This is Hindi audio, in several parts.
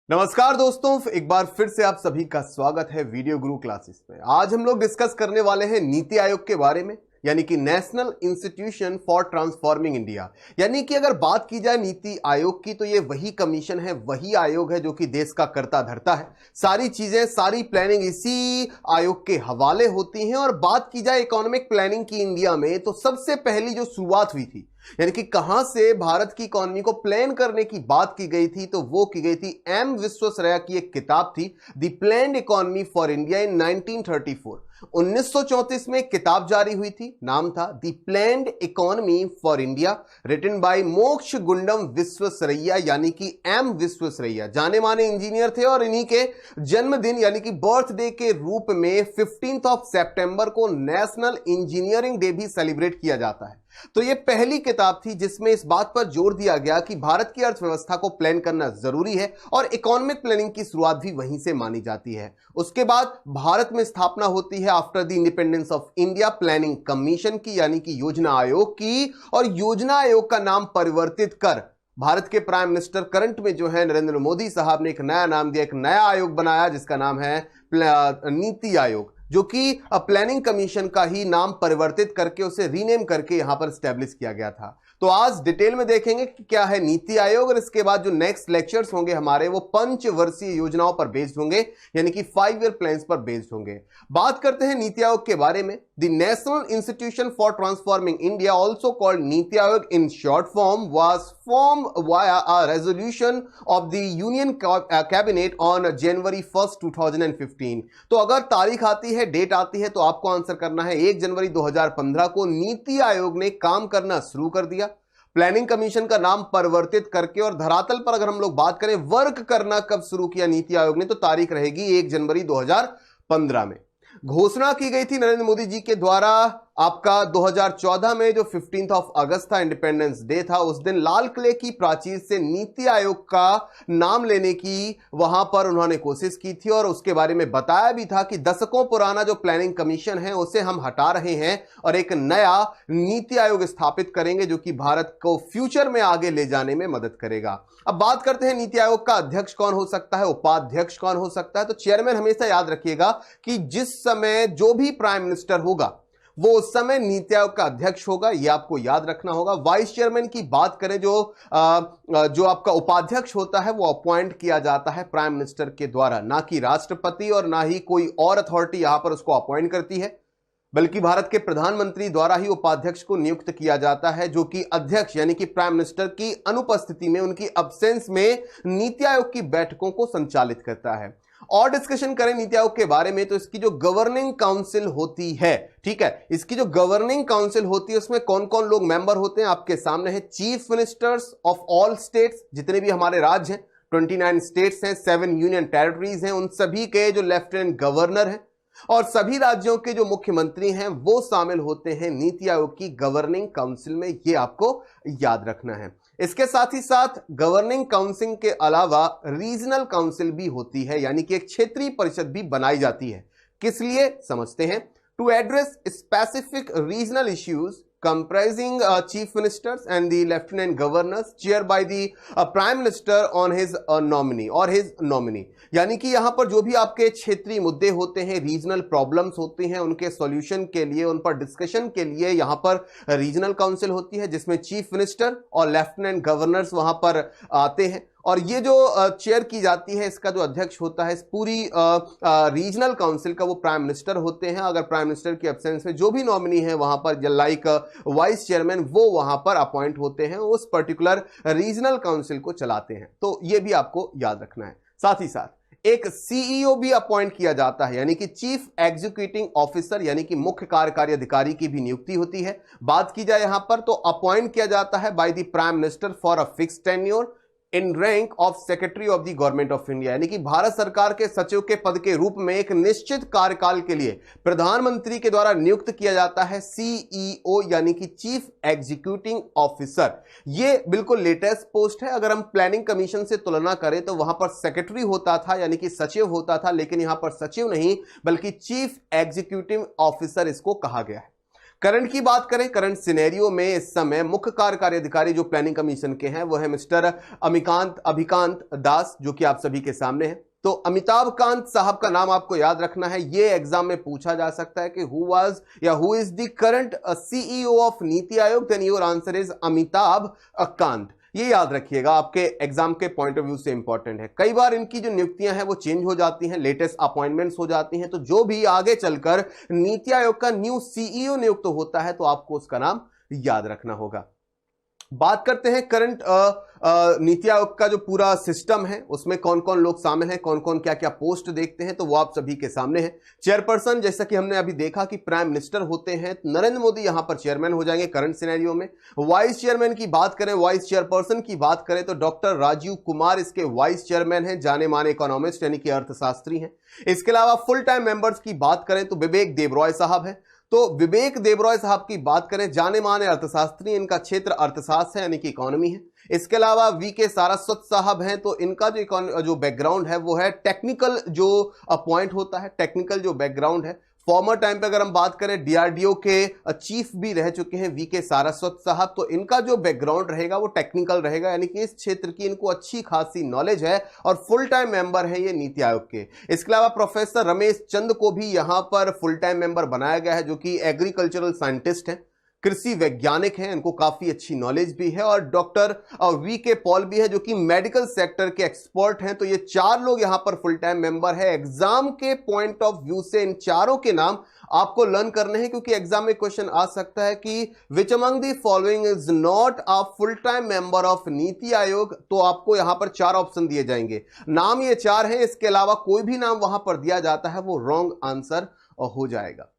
नमस्कार दोस्तों, एक बार फिर से आप सभी का स्वागत है वीडियो गुरु क्लासेस में। आज हम लोग डिस्कस करने वाले हैं नीति आयोग के बारे में, यानी कि national institution for transforming India. यानी कि अगर बात की जाए नीति आयोग की तो ये वही कमीशन है, वही आयोग है जो कि देश का कर्ता धर्ता है। सारी चीजें, सारी प्लानिंग इसी आयोग के हवाले होती हैं। और बात की जाए इकोनॉमिक प्लानिंग की इंडिया में, तो सबसे पहली जो शुरुआत हुई थी, यानी कि कहां से भारत की इकोनॉमी को प्लान करने की बात की गई थी, तो वो की गई थी एम विश्वेश्वरैया की एक किताब थी, the planned economy for India in 1934। 1934 में एक किताब जारी हुई थी, नाम था the planned economy for India, written by Mokshagundam Visvesvaraya, यानी कि एम विश्वेश्वरैया। जाने माने इंजीनियर थे और इन्हीं के जन्मदिन यानी कि बर्थडे के रूप में 15 सितंबर को नेशनल इंजीनियरिंग डे भी सेलिब्रेट किया जाता है। तो यह पहली किताब थी जिसमें इस बात पर जोर दिया गया कि भारत की अर्थव्यवस्था को प्लान करना जरूरी है और इकोनॉमिक प्लानिंग की शुरुआत भी वहीं से मानी जाती है। उसके बाद भारत में स्थापना होती है after the independence of India planning commission की, यानी कि योजना आयोग की। और योजना आयोग का नाम परिवर्तित कर भारत के प्राइम मिनिस्टर करंट में जो है नरेंद्र मोदी साहब ने एक नया नाम दिया, एक नया आयोग बनाया जिसका नाम है नीति आयोग, जो कि प्लानिंग कमीशन का ही नाम परिवर्तित करके उसे रीनेम करके यहां पर स्टैब्लिश किया गया था। तो आज डिटेल में देखेंगे कि क्या है नीति आयोग, और इसके बाद जो नेक्स्ट लेक्चर्स होंगे हमारे वो पंचवर्षीय योजनाओं पर बेस्ड होंगे, यानी कि 5 ईयर प्लान्स पर बेस्ड होंगे। बात करते हैं नीति आयोग के बारे में। The national institution for transforming India, also called NITI Aayog in short form, was formed via a resolution of the union cabinet on January 1, 2015। तो अगर तारीख आती है, डेट आती है, तो आपको आंसर करना है 1 जनवरी 2015 को नीति आयोग ने काम करना शुरू कर दिया। प्लानिंग कमीशन का नाम परिवर्तित करके, और धरातल पर अगर हम लोग बात करें वर्क करना कब शुरू किया नीति आयोग ने, तो तारीख रहेगी 1 जनवरी 2015 में। घोषणा की गई थी नरेंद्र मोदी जी के द्वारा आपका 2014 में, जो 15 अगस्त था, इंडिपेंडेंस डे था, उस दिन लाल किले की प्राचीर से नीति आयोग का नाम लेने की वहां पर उन्होंने कोशिश की थी। और उसके बारे में बताया भी था कि दशकों पुराना जो प्लानिंग कमीशन है उसे हम हटा रहे हैं और एक नया नीति आयोग स्थापित करेंगे जो कि भारत को फ्यूचर में आगे ले जाने में मदद करेगा। अब बात करते हैं नीति आयोग का अध्यक्ष कौन हो सकता है, उपाध्यक्ष कौन हो सकता है। तो चेयरमैन हमेशा याद रखिएगा कि जिस समय जो भी प्राइम मिनिस्टर होगा वो उस समय नीति आयोग का अध्यक्ष होगा, यह आपको याद रखना होगा। वाइस चेयरमैन की बात करें, जो आपका उपाध्यक्ष होता है वो अपॉइंट किया जाता है प्राइम मिनिस्टर के द्वारा, ना कि राष्ट्रपति और ना ही कोई और अथॉरिटी यहां पर उसको अपॉइंट करती है, बल्कि भारत के प्रधानमंत्री द्वारा ही उपाध्यक्ष को नियुक्त किया जाता है, जो कि अध्यक्ष यानी कि प्राइम मिनिस्टर की अनुपस्थिति में, उनकी अब्सेंस में नीति आयोग की बैठकों को संचालित करता है। और डिस्कशन करें नीति आयोग के बारे में, तो इसकी जो गवर्निंग काउंसिल होती है, ठीक है, इसकी जो गवर्निंग काउंसिल होती है उसमें कौन कौन लोग मेंबर होते हैं आपके सामने है। Chief ministers of all states, जितने भी हमारे राज्य हैं, 29 स्टेट्स हैं, 7 यूनियन टेरिटरीज हैं, उन सभी के जो लेफ्टिनेंट गवर्नर हैं और सभी राज्यों के जो मुख्यमंत्री हैं वो शामिल होते हैं नीति आयोग की गवर्निंग काउंसिल में, ये आपको याद रखना है। इसके साथ ही साथ गवर्निंग काउंसिल के अलावा रीजनल काउंसिल भी होती है, यानी कि एक क्षेत्रीय परिषद भी बनाई जाती है। किस लिए, समझते हैं। To address specific regional issues comprising chief ministers and the lieutenant governors chaired by the prime minister on his nominee or his nominee, यानी कि यहां पर जो भी आपके क्षेत्रीय मुद्दे होते हैं, रीजनल प्रॉब्लम्स होती हैं, उनके सॉल्यूशन के लिए, उन पर डिस्कशन के लिए यहां पर रीजनल काउंसिल होती है, जिसमें चीफ मिनिस्टर और लेफ्टिनेंट गवर्नर्स वहां पर आते हैं। और ये जो चेयर की जाती है, इसका जो अध्यक्ष होता है इस पूरी रीजनल काउंसिल का, वो प्राइम मिनिस्टर होते हैं। अगर प्राइम मिनिस्टर की एब्सेंस में जो भी नॉमिनी है वहां पर, लाइक वाइस चेयरमैन, वो वहां पर अपॉइंट होते हैं, उस पर्टिकुलर रीजनल काउंसिल को चलाते हैं। तो ये भी आपको याद रखना है। साथ ही साथ एक सीईओ भी अपॉइंट किया जाता है, यानी कि चीफ एग्जीक्यूटिव ऑफिसर, यानी कि मुख्य कार्यकारी अधिकारी की भी नियुक्ति होती है। बात की जाए यहां पर, तो अपॉइंट किया जाता है bye the prime minister for a fixed tenure in rank of secretary of the government of India, यानी कि भारत सरकार के सचिव के पद के रूप में एक निश्चित कार्यकाल के लिए प्रधानमंत्री के द्वारा नियुक्त किया जाता है सीईओ, यानी कि चीफ एग्जीक्यूटिव ऑफिसर। ये बिल्कुल लेटेस्ट पोस्ट है। अगर हम प्लानिंग कमीशन से तुलना करें तो वहां पर सेक्रेटरी होता था, यानी कि सचिव होता था, लेकिन यहां पर सचिव नहीं बल्कि चीफ एग्जीक्यूटिव ऑफिसर इसको कहा गया है। करंट की बात करें, करंट सिनेरियो में इस समय मुख्य कार्यकारी अधिकारी जो प्लानिंग कमीशन के हैं वो है मिस्टर अभिकांत दास, जो कि आप सभी के सामने है। तो अमिताभ कांत साहब का नाम आपको याद रखना है, ये एग्जाम में पूछा जा सकता है कि who is the current CEO of NITI Aayog, then your answer is Amitabh Kant. ये याद रखिएगा, आपके एग्जाम के पॉइंट ऑफ व्यू से इंपॉर्टेंट है। कई बार इनकी जो नियुक्तियां हैं वो चेंज हो जाती हैं, लेटेस्ट अपॉइंटमेंट्स हो जाती हैं, तो जो भी आगे चलकर नीति आयोग का न्यू सीईओ नियुक्त होता है तो आपको उसका नाम याद रखना होगा। बात करते हैं करंट नीति आयोग का जो पूरा सिस्टम है उसमें कौन कौन लोग शामिल हैं, कौन कौन क्या क्या पोस्ट देखते हैं, तो वो आप सभी के सामने है। चेयरपर्सन, जैसा कि हमने अभी देखा कि प्राइम मिनिस्टर होते हैं, नरेंद्र मोदी यहां पर चेयरमैन हो जाएंगे करंट सिनेरियो में। वाइस चेयरमैन की बात करें, वाइस चेयरपर्सन की बात करें तो डॉक्टर राजीव कुमार इसके वाइस चेयरमैन हैं, जाने माने इकोनॉमिस्ट यानी कि अर्थशास्त्री हैं। इसके अलावा फुल टाइम मेंबर्स की बात करें तो विवेक देबरॉय साहब हैं। तो विवेक देबरॉय साहब की बात करें, जाने माने अर्थशास्त्री, इनका क्षेत्र अर्थशास्त्र है यानी कि इकोनॉमी है। इसके अलावा वीके सारस्वत साहब हैं, तो इनका जो बैकग्राउंड है वो है टेक्निकल, जो पॉइंट होता है टेक्निकल जो बैकग्राउंड है। फॉर्मर टाइम पे अगर हम बात करें डीआरडीओ के चीफ भी रह चुके हैं वीके सारस्वत साहब, तो इनका जो बैकग्राउंड रहेगा वो टेक्निकल रहेगा, यानी कि इस क्षेत्र की इनको अच्छी खासी नॉलेज है और फुल टाइम मेंबर है ये नीति आयोग के। इसके अलावा प्रोफेसर रमेश चंद को भी यहां पर फुल टाइम मेंबर बनाया गया है, जो कि एग्रीकल्चरल साइंटिस्ट हैं, कृषि वैज्ञानिक हैं, इनको काफी अच्छी नॉलेज भी है। और डॉक्टर वीके पॉल भी है जो कि मेडिकल सेक्टर के एक्सपर्ट हैं। तो ये चार लोग यहां पर फुल टाइम मेंबर है। एग्जाम के पॉइंट ऑफ व्यू से इन चारों के नाम आपको लर्न करने हैं, क्योंकि एग्जाम में क्वेश्चन आ सकता है कि which among the following is not a full time member of NITI आयोग। तो आपको यहां पर चार ऑप्शन दिए जाएंगे, नाम ये चार हैं, इसके अलावा कोई भी नाम वहां पर दिया जाता है वो रॉन्ग आंसर हो जाएगा।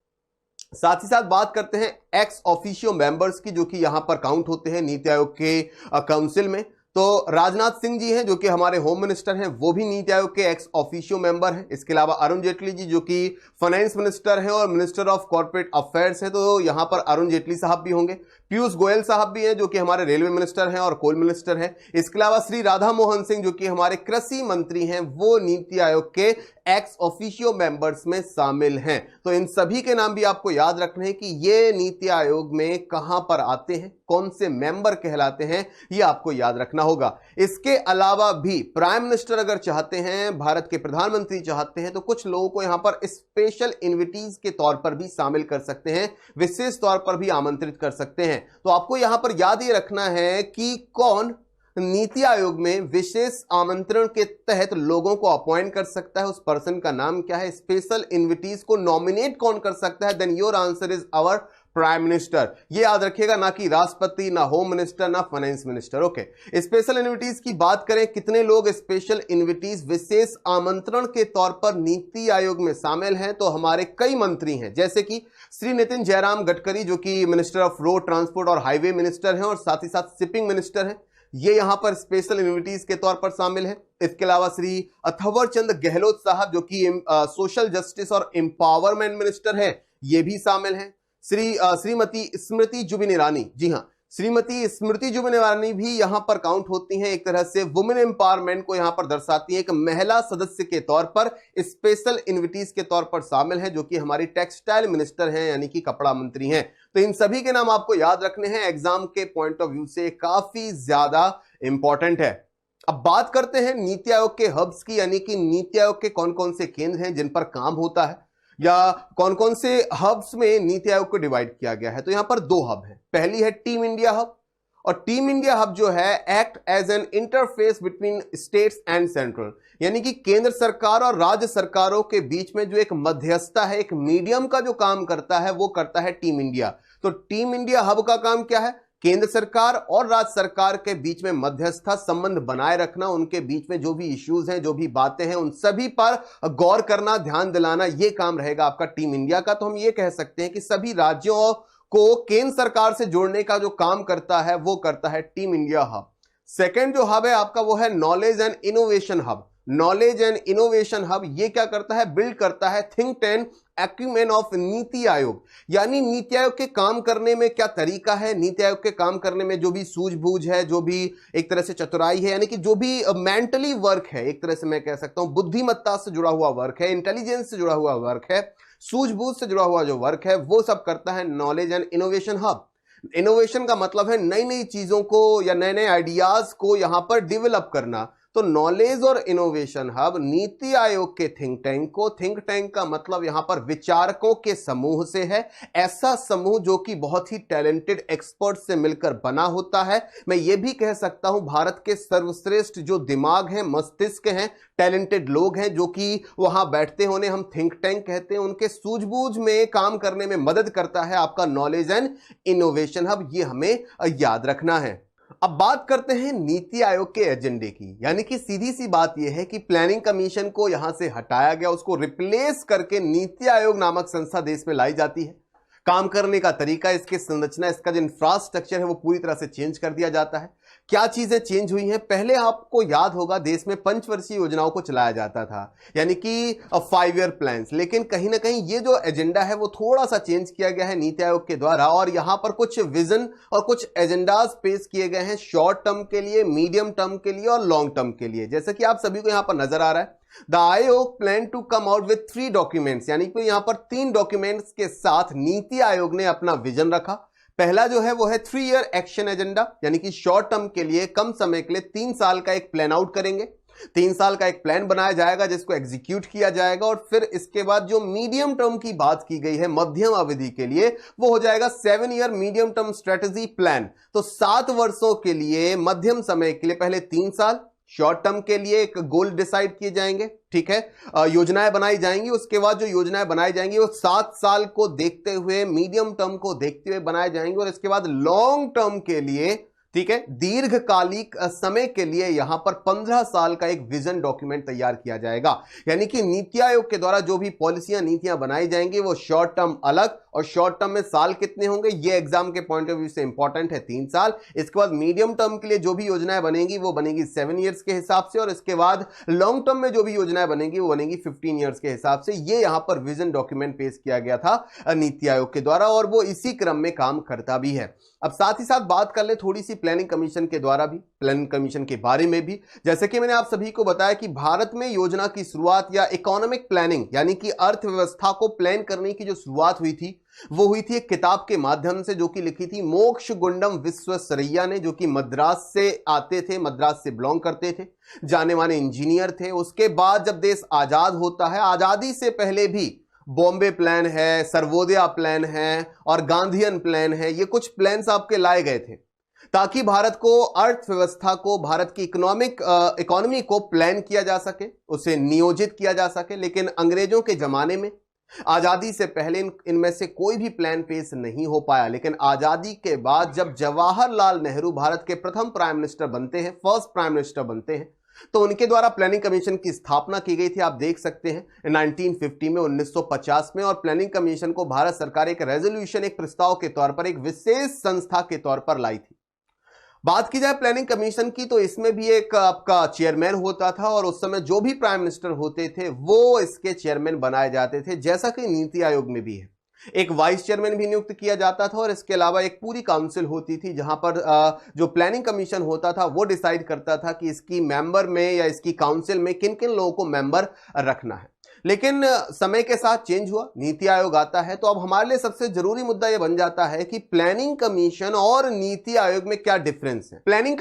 साथ ही साथ बात करते हैं एक्स ऑफिशियो मेंबर्स की, जो कि यहां पर काउंट होते हैं नीति आयोग के काउंसिल में। तो राजनाथ सिंह जी हैं जो कि हमारे होम मिनिस्टर हैं, वो भी नीति आयोग के एक्स ऑफिशियो मेंबर हैं। इसके अलावा अरुण जेटली जी जो कि फाइनेंस मिनिस्टर हैं और मिनिस्टर ऑफ कॉर्पोरेट अफेयर्स हैं, तो यहां पर अरुण जेटली साहब भी होंगे। पीयूष गोयल साहब भी हैं जो कि हमारे रेलवे मिनिस्टर हैं और कोल मिनिस्टर हैं। इसके अलावा श्री राधा मोहन सिंह जो कि हमारे कृषि मंत्री हैं, वो नीति आयोग के एक्स ऑफिशियो मेंबर्स में शामिल हैं। तो इन सभी के नाम भी आपको याद रखने हैं कि ये नीति आयोग में कहां पर आते हैं, कौन से मेंबर कहलाते हैं, ये आपको याद रखना होगा। इसके अलावा भी प्राइम मिनिस्टर अगर चाहते हैं, भारत के प्रधानमंत्री चाहते हैं, तो कुछ लोगों को यहां पर स्पेशल इन्विटीज के तौर पर भी शामिल कर सकते हैं, विशेष तौर पर भी आमंत्रित कर सकते हैं। तो आपको यहां पर याद ये रखना है कि कौन नीति आयोग में विशेष आमंत्रण के तहत लोगों को अपॉइंट कर सकता है, उस पर्सन का नाम क्या है, स्पेशल इन्विटीज को नॉमिनेट कौन कर सकता है, then your answer is our prime minister. ये याद रखिएगा, ना कि राष्ट्रपति, ना होम मिनिस्टर, ना finance minister. Okay, special invitees की बात करें, कितने लोग स्पेशल इन्विटीज विशेष आमंत्रण के तौर पर नीति आयोग में शामिल हैं, तो हमारे कई मंत्री हैं, जैसे कि श्री नितिन जयराम गडकरी जो कि मिनिस्टर ऑफ रोड ट्रांसपोर्ट और हाईवे मिनिस्टर हैं और साथ ही साथ शिपिंग मिनिस्टर हैं, ये यहां पर स्पेशल इन्विटीज के तौर पर शामिल है। इसके अलावा श्री अथवर चंद गहलोत साहब जो कि सोशल जस्टिस और एम्पावरमेंट मिनिस्टर हैं, ये भी शामिल हैं। श्रीमती स्मृति जुबिन ईरानी, जी हां, श्रीमती स्मृति जुबिन ईरानी भी यहां पर काउंट होती हैं, एक तरह से वुमेन एम्पावरमेंट को यहां पर दर्शाती है। एक महिला सदस्य के तौर पर स्पेशल इन्विटीज के तौर पर शामिल है, जो कि हमारी टेक्सटाइल मिनिस्टर हैं यानी कि कपड़ा मंत्री हैं। तो इन सभी के नाम आपको याद रखने हैं, एग्जाम के पॉइंट ऑफ व्यू से काफी ज्यादा इंपॉर्टेंट है। अब बात करते हैं नीति आयोग के हब्स की, यानी कि नीति आयोग के कौन कौन से केंद्र हैं जिन पर काम होता है, या कौन कौन से हब्स में नीति आयोग को डिवाइड किया गया है। तो यहां पर दो हब हैं, पहली है टीम इंडिया हब, और टीम इंडिया हब जो है act as an interface between states and central, यानी कि केंद्र सरकार और राज्य सरकारों के बीच में जो एक मध्यस्थता है, एक मीडियम का जो काम करता है, वो करता है टीम इंडिया। तो टीम इंडिया हब का काम क्या है, केंद्र सरकार और राज्य सरकार के बीच में मध्यस्थता संबंध बनाए रखना, उनके बीच में जो भी इश्यूज हैं, जो भी बातें हैं, उन सभी पर गौर करना, ध्यान दिलाना, यह काम रहेगा आपका टीम इंडिया का। तो हम ये कह सकते हैं कि सभी राज्यों को केंद्र सरकार से जोड़ने का जो काम करता है वो करता है टीम इंडिया हब। सेकेंड जो हब है आपका वो है knowledge and innovation hub. Knowledge and innovation hub ये क्या करता है, बिल्ड करता है think tank acumen of NITI Aayog, यानी नीति आयोग के काम करने में क्या तरीका है, नीति आयोग के काम करने में जो भी सूझबूझ है, जो भी एक तरह से चतुराई है, यानी कि जो भी मेंटली वर्क है, एक तरह से मैं कह सकता हूं बुद्धिमत्ता से जुड़ा हुआ वर्क है, इंटेलिजेंस से जुड़ा हुआ वर्क है, सूझबूझ से जुड़ा हुआ जो वर्क है, वो सब करता है knowledge and innovation hub. Innovation का मतलब है नई नई चीजों को या नए नए आइडियाज को यहां पर डेवलप करना। तो नॉलेज और इनोवेशन हब नीति आयोग के थिंक टैंक को, थिंक टैंक का मतलब यहां पर विचारकों के समूह से है, ऐसा समूह जो कि बहुत ही टैलेंटेड एक्सपर्ट से मिलकर बना होता है। मैं ये भी कह सकता हूं भारत के सर्वश्रेष्ठ जो दिमाग हैं, मस्तिष्क हैं, टैलेंटेड लोग हैं जो कि वहां बैठते होने हम थिंक टैंक कहते हैं, उनके सूझबूझ में काम करने में मदद करता है आपका नॉलेज एंड इनोवेशन हब। ये हमें याद रखना है। अब बात करते हैं नीति आयोग के एजेंडे की, यानी कि सीधी सी बात यह है कि प्लानिंग कमीशन को यहां से हटाया गया, उसको रिप्लेस करके नीति आयोग नामक संस्था देश में लाई जाती है। काम करने का तरीका, इसकी संरचना, इसका जो इंफ्रास्ट्रक्चर है वो पूरी तरह से चेंज कर दिया जाता है। क्या चीजें चेंज हुई हैं? पहले आपको याद होगा देश में पंचवर्षीय योजनाओं को चलाया जाता था, यानी कि 5 ईयर प्लान्स, लेकिन कहीं ना कहीं ये जो एजेंडा है वो थोड़ा सा चेंज किया गया है नीति आयोग के द्वारा, और यहां पर कुछ विजन और कुछ एजेंडाज पेश किए गए हैं शॉर्ट टर्म के लिए, मीडियम टर्म के लिए और लॉन्ग टर्म के लिए। जैसे कि आप सभी को यहां पर नजर आ रहा है, the Aayog plan to come out with 3 documents, यानी कि यहां पर 3 डॉक्यूमेंट्स के साथ नीति आयोग ने अपना विजन रखा। पहला जो है वो है 3 ईयर एक्शन एजेंडा, यानी कि शॉर्ट टर्म के लिए, कम समय के लिए 3 साल का एक प्लान आउट करेंगे, 3 साल का एक प्लान बनाया जाएगा जिसको एग्जीक्यूट किया जाएगा। और फिर इसके बाद जो मीडियम टर्म की बात की गई है मध्यम अवधि के लिए, वो हो जाएगा 7 year medium term strategy plan. तो 7 वर्षों के लिए, मध्यम समय के लिए पहले 3 साल, शॉर्ट टर्म के लिए एक गोल डिसाइड किए जाएंगे, ठीक है, योजनाएं बनाई जाएंगी। उसके बाद जो योजनाएं बनाई जाएंगी वो 7 साल को देखते हुए, मीडियम टर्म को देखते हुए बनाए जाएंगे। और इसके बाद लॉन्ग टर्म के लिए, ठीक है, दीर्घकालिक समय के लिए यहां पर 15 साल का एक विजन डॉक्यूमेंट तैयार किया जाएगा। यानी कि नीति आयोग के द्वारा जो भी पॉलिसियां, नीतियां बनाई जाएंगी वो शॉर्ट टर्म अलग, और शॉर्ट टर्म में साल कितने होंगे ये एग्जाम के पॉइंट ऑफ व्यू से इंपॉर्टेंट है, 3 साल। इसके बाद मीडियम टर्म के लिए जो भी योजनाएं बनेंगी वो बनेगी 7 ईयर्स के हिसाब से, और इसके बाद लॉन्ग टर्म में जो भी योजनाएं बनेंगी वो बनेगी 15 ईयर्स के हिसाब से। ये यहां पर विजन डॉक्यूमेंट पेश किया गया था नीति आयोग के द्वारा, और वो इसी क्रम में काम करता भी है। अब साथ ही साथ बात कर ले थोड़ी सी प्लानिंग कमीशन के द्वारा भी, प्लानिंग कमीशन के बारे में भी। जैसे कि मैंने आप सभी को बताया कि भारत में योजना की शुरुआत या इकोनॉमिक प्लानिंग, यानी कि अर्थव्यवस्था को प्लान करने की जो शुरुआत हुई थी वो हुई थी एक किताब के माध्यम से, जो कि लिखी थी मोक्षगुंडम विश्वेश्वरैया ने, जो कि मद्रास से आते थे, मद्रास से बिलोंग करते थे, जाने माने इंजीनियर थे। उसके बाद जब देश आजाद होता है, आजादी से पहले भी बॉम्बे प्लान है, सर्वोदया प्लान है और गांधीयन प्लान है, ये कुछ प्लान्स आपके लाए गए थे ताकि भारत को, अर्थव्यवस्था को, भारत की इकोनॉमी को प्लान किया जा सके, उसे नियोजित किया जा सके। लेकिन अंग्रेजों के जमाने में, आजादी से पहले इनमें से कोई भी प्लान पेश नहीं हो पाया। लेकिन आजादी के बाद जब जवाहरलाल नेहरू भारत के प्रथम प्राइम मिनिस्टर बनते हैं, फर्स्ट प्राइम मिनिस्टर बनते हैं, तो उनके द्वारा प्लानिंग कमीशन की स्थापना की गई थी। आप देख सकते हैं 1950 में, 1950 में, और प्लानिंग कमीशन को भारत सरकार एक रेजोल्यूशन, एक प्रस्ताव के तौर पर, एक विशेष संस्था के तौर पर लाई थी। बात की जाए प्लानिंग कमीशन की, तो इसमें भी एक आपका चेयरमैन होता था, और उस समय जो भी प्राइम मिनिस्टर होते थे वो इसके चेयरमैन बनाए जाते थे, जैसा कि नीति आयोग में भी है। एक वाइस चेयरमैन भी नियुक्त किया जाता था, और इसके अलावा एक पूरी काउंसिल होती थी जहां पर जो प्लानिंग कमीशन होता था वो डिसाइड करता था कि इसकी मेंबर में या इसकी काउंसिल में किन किन लोगों को मेंबर रखना है। लेकिन समय के साथ चेंज हुआ, नीति आयोग आता है, तो अब हमारे लिए सबसे जरूरी मुद्दा यह बन जाता है कि प्लानिंग कमीशन और नीति आयोग में क्या डिफरेंस है। प्लानिंग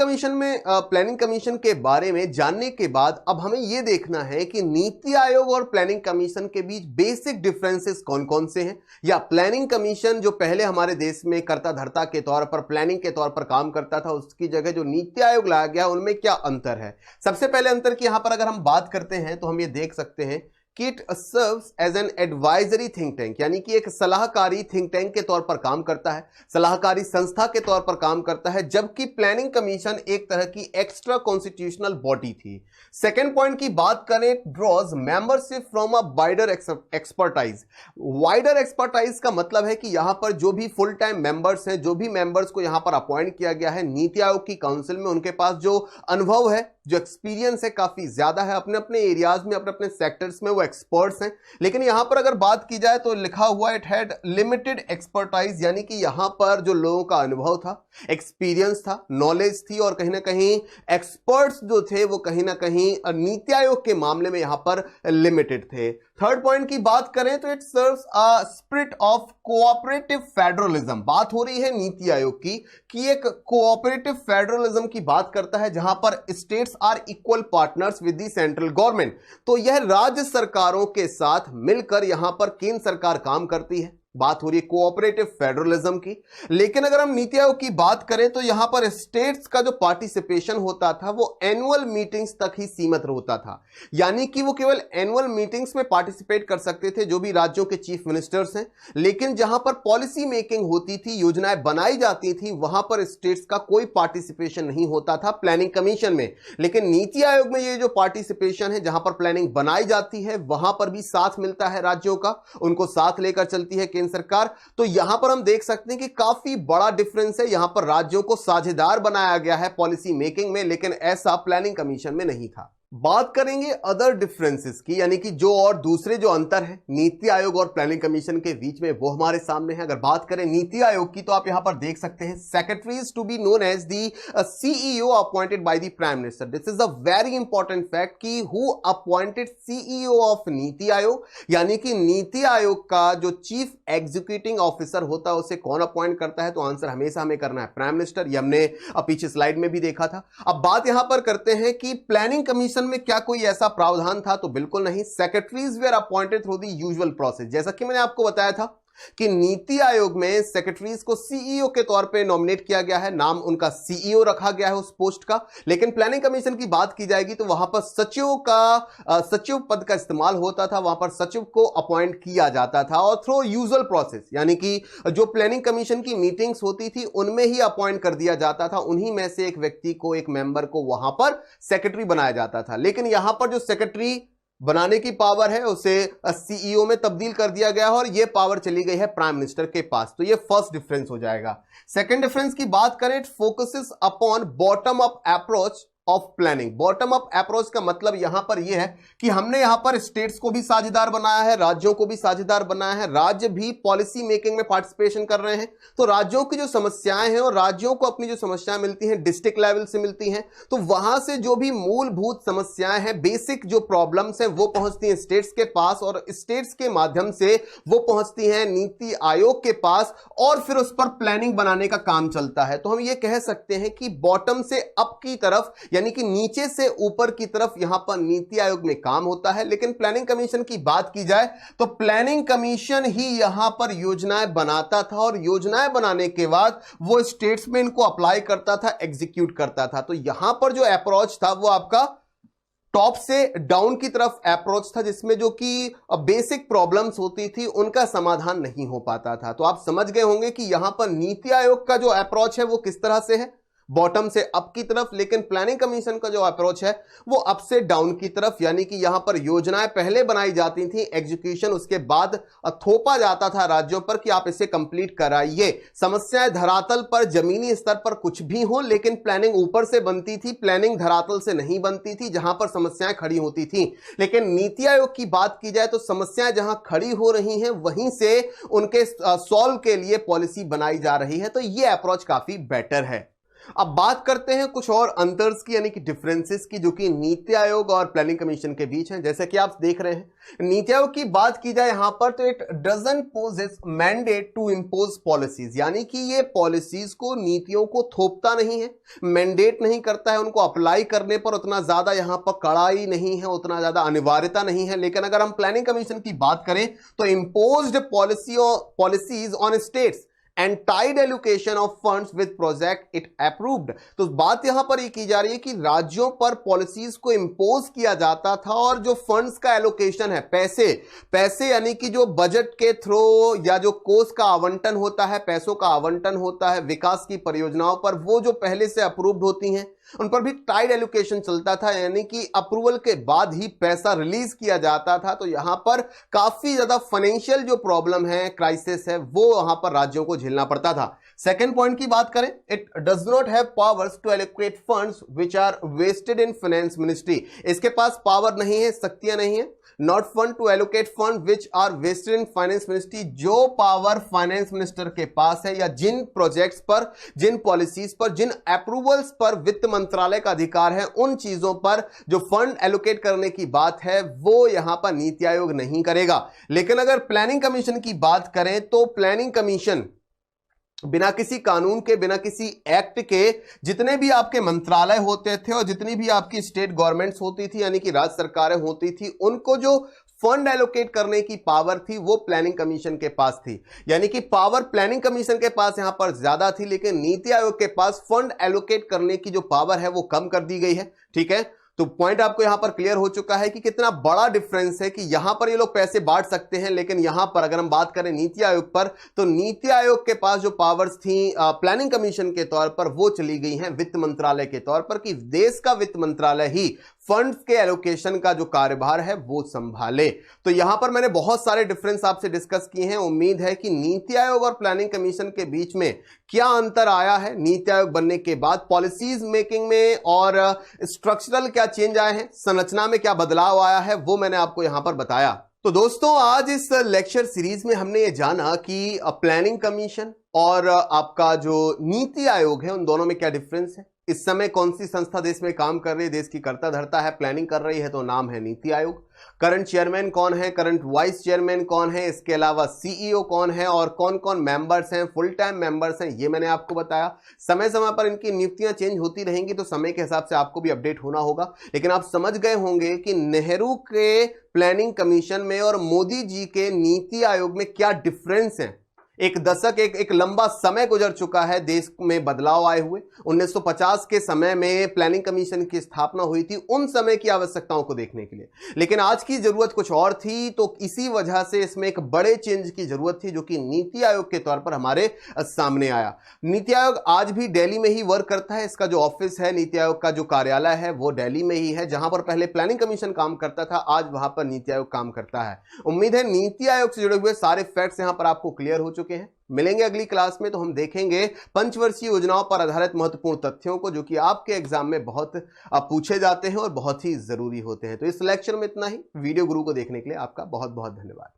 कमीशन के बारे में जानने के बाद अब हमें यह देखना है कि नीति आयोग और प्लानिंग कमीशन के बीच बेसिक डिफरेंसेस कौन कौन से हैं, या प्लानिंग कमीशन जो पहले हमारे देश में कर्ता धर्ता के तौर पर, प्लानिंग के तौर पर काम करता था, उसकी जगह जो नीति आयोग लाया गया, उनमें क्या अंतर है। सबसे पहले अंतर की यहां पर अगर हम बात करते हैं तो हम ये देख सकते हैं कि it serves as an advisory think tank, यानी कि एक सलाहकारी थिंक टैंक के तौर पर काम करता है, सलाहकारी संस्था के तौर पर काम करता है, जबकि प्लानिंग कमीशन एक तरह की एक्स्ट्रा कॉन्स्टिट्यूशनल बॉडी थी। सेकेंड पॉइंट की बात करें, draws membership from a wider expertise. Wider expertise का मतलब है कि यहां पर जो भी फुल टाइम मेंबर्स हैं, जो भी मेंबर्स को यहां पर अपॉइंट किया गया है नीति आयोग की काउंसिल में, उनके पास जो अनुभव है, जो एक्सपीरियंस है काफी ज्यादा है, अपने अपने एरियाज में, अपने अपने सेक्टर्स में वो एक्सपर्ट्स हैं। लेकिन यहां पर अगर बात की जाए तो लिखा हुआ इट हैड लिमिटेड एक्सपर्टाइज, यानी कि यहां पर जो लोगों का अनुभव था, एक्सपीरियंस था, नॉलेज थी, और कहीं ना कहीं एक्सपर्ट्स जो थे वो कहीं ना कहीं नीति आयोग के मामले में यहां पर लिमिटेड थे। थर्ड पॉइंट की बात करें तो it serves a spirit of cooperative federalism. बात हो रही है नीति आयोग की कि एक कोऑपरेटिव फेडरलिज्म की बात करता है जहां पर states are equal partners with the central government. तो यह राज्य सरकारों के साथ मिलकर यहां पर केंद्र सरकार काम करती है। बात हो रही है कोऑपरेटिव फेडरलिज्म की। लेकिन अगर हम नीति आयोग की बात करें तो यहां पर स्टेट्स का जो पार्टिसिपेशन होता था वो एनुअल मीटिंग्स तक ही सीमित होता था, यानी कि वो केवल एनुअल मीटिंग्स में पार्टिसिपेट कर सकते थे जो भी राज्यों के चीफ मिनिस्टर्स हैं। लेकिन जहां पर पॉलिसी मेकिंग होती थी, योजनाएं बनाई जाती थी, वहां पर स्टेट्स का कोई पार्टिसिपेशन नहीं होता था प्लानिंग कमीशन में। लेकिन नीति आयोग में ये जो पार्टिसिपेशन है, जहां पर प्लानिंग बनाई जाती है, वहां पर भी साथ मिलता है राज्यों का, उनको साथ लेकर चलती है केंद्र सरकार। तो यहां पर हम देख सकते हैं कि काफी बड़ा डिफरेंस है। यहां पर राज्यों को साझेदार बनाया गया है पॉलिसी मेकिंग में, लेकिन ऐसा प्लानिंग कमीशन में नहीं था। बात करेंगे अदर डिफरेंसेस की, यानी कि जो और दूसरे जो अंतर है नीति आयोग और प्लानिंग कमीशन के बीच में, वो हमारे सामने है। अगर बात करें नीति आयोग की तो आप यहां पर देख सकते हैं secretaries to be known as the CEO appointed by the prime minister. This is a very important fact कि who appointed CEO of NITI Aayog, यानी कि नीति आयोग का जो चीफ एग्जीक्यूटिव ऑफिसर होता है उसे कौन अपॉइंट करता है? तो आंसर हमेशा हमें करना है प्राइम मिनिस्टर। ये हमने पीछे स्लाइड में भी देखा था। अब बात यहां पर करते हैं कि प्लानिंग कमीशन में क्या कोई ऐसा प्रावधान था? तो बिल्कुल नहीं। Secretaries were appointed through the usual process. जैसा कि मैंने आपको बताया था कि नीति आयोग में सेक्रेटरीज को सीईओ के तौर पे नॉमिनेट किया गया है, नाम उनका सीईओ रखा गया है उस पोस्ट का। लेकिन प्लानिंग कमीशन की बात की जाएगी तो वहां पर सचिव पद का इस्तेमाल होता था, वहां पर सचिव को अपॉइंट किया जाता था और थ्रू यूजुअल प्रोसेस, यानी कि जो प्लानिंग कमीशन की मीटिंग्स होती थी उनमें ही अपॉइंट कर दिया जाता था। उन्हीं में से एक व्यक्ति को, एक मेंबर को वहां पर सेक्रेटरी बनाया जाता था। लेकिन यहां पर जो सेक्रेटरी बनाने की पावर है उसे सीईओ में तब्दील कर दिया गया है और यह पावर चली गई है प्राइम मिनिस्टर के पास। तो यह फर्स्ट डिफरेंस हो जाएगा। सेकंड डिफरेंस की बात करें, focuses upon bottom up approach of planning. Bottom up approach का मतलब यहां पर यह है कि हमने यहां पर स्टेट्स को भी साझेदार बनाया है, राज्यों को भी साझेदार बनाया है, राज्य भी पॉलिसी मेकिंग में पार्टिसिपेशन कर रहे हैं। तो राज्यों की जो समस्याएं हैं और राज्यों को अपनी जो समस्याएं मिलती हैं डिस्ट्रिक्ट लेवल से मिलती हैं, तो वहां से जो भी मूलभूत समस्याएं हैं, बेसिक जो प्रॉब्लम्स हैं, वो पहुंचती हैं स्टेट्स के पास और स्टेट्स के माध्यम से वो पहुंचती हैं नीति आयोग के पास और फिर उस पर प्लानिंग बनाने का काम चलता है। तो हम ये कह सकते हैं कि बॉटम से अप की तरफ, यानी कि नीचे से ऊपर की तरफ यहां पर नीति आयोग में काम होता है। लेकिन प्लानिंग कमीशन की बात की जाए तो प्लानिंग कमीशन ही यहां पर योजनाएं बनाता था और योजनाएं बनाने के बाद वो स्टेट्स में इनको अप्लाई करता था, एग्जीक्यूट करता था। तो यहां पर जो अप्रोच था वो आपका टॉप से डाउन की तरफ अप्रोच था, जिसमें जो कि बेसिक प्रॉब्लम्स होती थी उनका समाधान नहीं हो पाता था। तो आप समझ गए होंगे कि यहां पर नीति आयोग का जो अप्रोच है वो किस तरह से है, बॉटम से अप की तरफ। लेकिन प्लानिंग कमीशन का जो अप्रोच है वो अप से डाउन की तरफ, यानी कि यहां पर योजनाएं पहले बनाई जाती थी, एग्जीक्यूशन उसके बाद थोपा जाता था राज्यों पर कि आप इसे कंप्लीट कराइए। समस्याएं धरातल पर, जमीनी स्तर पर कुछ भी हो, लेकिन प्लानिंग ऊपर से बनती थी, प्लानिंग धरातल से नहीं बनती थी जहां पर समस्याएं खड़ी होती थी। लेकिन नीति आयोग की बात की जाए तो समस्याएं जहां खड़ी हो रही हैं वहीं से उनके सॉल्व के लिए पॉलिसी बनाई जा रही है। तो यह अप्रोच काफी बेटर है। अब बात करते हैं कुछ और अंतर्स की, यानी कि डिफरेंसेस की, जो कि नीति आयोग और प्लानिंग कमीशन के बीच हैं। जैसे कि आप देख रहे हैं नीति आयोग की बात की जाए यहां पर तो it doesn't possess mandate to impose policies, यानी कि ये पॉलिसीज को, नीतियों को थोपता नहीं है, मैंडेट नहीं करता है, उनको अप्लाई करने पर उतना ज्यादा यहां पर कड़ाई नहीं है, उतना ज्यादा अनिवार्यता नहीं है। लेकिन अगर हम प्लानिंग कमीशन की बात करें तो imposed policies on states and tied allocation of funds with project it approved. तो बात यहां पर ये की जा रही है कि राज्यों पर पॉलिसीज को इंपोज किया जाता था और जो फंड्स का एलोकेशन है, पैसे यानी कि जो बजट के थ्रू या जो कोष का आवंटन होता है, पैसों का आवंटन होता है विकास की परियोजनाओं पर, वो जो पहले से अप्रूव्ड होती हैं, उन पर भी टाइड एलोकेशन चलता था, यानी कि अप्रूवल के बाद ही पैसा रिलीज किया जाता था। तो यहां पर काफी ज्यादा फाइनेंशियल जो प्रॉब्लम है, क्राइसिस है, वो वहां पर राज्यों को झेलना पड़ता था। सेकेंड पॉइंट की बात करें, it does not have powers to allocate funds which are vested in finance ministry. इसके पास पावर नहीं है, शक्तियां नहीं है। Not fund to allocate fund which are vested in finance ministry, जो पावर फाइनेंस मिनिस्टर के पास है, या जिन प्रोजेक्ट्स पर, जिन पॉलिसीज पर, जिन अप्रूवल्स पर वित्त मंत्रालय का अधिकार है, उन चीजों पर जो फंड एलोकेट करने की बात है वो यहां पर नीति आयोग नहीं करेगा। लेकिन अगर प्लानिंग कमीशन की बात करें तो प्लानिंग कमीशन बिना किसी कानून के, बिना किसी एक्ट के, जितने भी आपके मंत्रालय होते थे और जितनी भी आपकी स्टेट गवर्नमेंट्स होती थी, यानी कि राज्य सरकारें होती थी, उनको जो फंड एलोकेट करने की पावर थी वो प्लानिंग कमीशन के पास थी। यानी कि पावर प्लानिंग कमीशन के पास यहां पर ज्यादा थी, लेकिन नीति आयोग के पास फंड एलोकेट करने की जो पावर है वो कम कर दी गई है। ठीक है, तो पॉइंट आपको यहां पर क्लियर हो चुका है कि कितना बड़ा डिफरेंस है कि यहां पर ये लोग पैसे बांट सकते हैं, लेकिन यहां पर अगर हम बात करें नीति आयोग पर, तो नीति आयोग के पास जो पावर्स थी प्लानिंग कमीशन के तौर पर, वो चली गई हैं वित्त मंत्रालय के तौर पर, कि देश का वित्त मंत्रालय ही फंड्स के एलोकेशन का जो कार्यभार है वो संभाले। तो यहां पर मैंने बहुत सारे डिफरेंस आपसे डिस्कस किए हैं। उम्मीद है कि नीति आयोग और प्लानिंग कमीशन के बीच में क्या अंतर आया है नीति आयोग बनने के बाद, पॉलिसीज मेकिंग में और स्ट्रक्चरल क्या चेंज आए हैं, संरचना में क्या बदलाव आया है, वो मैंने आपको यहां पर बताया। तो दोस्तों, आज इस लेक्चर सीरीज में हमने ये जाना कि प्लानिंग कमीशन और आपका जो नीति आयोग है, उन दोनों में क्या डिफरेंस है, इस समय कौन सी संस्था देश में काम कर रही है, देश की कर्ता धर्ता है, प्लानिंग कर रही है, तो नाम है नीति आयोग। करंट चेयरमैन कौन है, करंट वाइस चेयरमैन कौन है, इसके अलावा सीईओ कौन है और कौन कौन मेंबर्स हैं, फुल टाइम मेंबर्स हैं, ये मैंने आपको बताया। समय समय पर इनकी नियुक्तियां चेंज होती रहेंगी, तो समय के हिसाब से आपको भी अपडेट होना होगा। लेकिन आप समझ गए होंगे कि नेहरू के प्लानिंग कमीशन में और मोदी जी के नीति आयोग में क्या डिफरेंस है। एक दशक, एक लंबा समय गुजर चुका है, देश में बदलाव आए हुए। 1950 के समय में प्लानिंग कमीशन की स्थापना हुई थी, उन समय की आवश्यकताओं को देखने के लिए, लेकिन आज की जरूरत कुछ और थी। तो इसी वजह से इसमें एक बड़े चेंज की जरूरत थी, जो कि नीति आयोग के तौर पर हमारे सामने आया। नीति आयोग आज भी दिल्ली में ही वर्क करता है। इसका जो ऑफिस है, नीति आयोग का जो कार्यालय है, वो दिल्ली में ही है। जहां पर पहले प्लानिंग कमीशन काम करता था, आज वहां पर नीति आयोग काम करता है। उम्मीद है नीति आयोग से जुड़े हुए सारे फैक्ट्स यहां पर आपको क्लियर हो चुके हैं। मिलेंगे अगली क्लास में, तो हम देखेंगे पंचवर्षीय योजनाओं पर आधारित महत्वपूर्ण तथ्यों को, जो कि आपके एग्जाम में बहुत पूछे जाते हैं और बहुत ही जरूरी होते हैं। तो इस लेक्चर में इतना ही। वीडियो गुरु को देखने के लिए आपका बहुत बहुत धन्यवाद।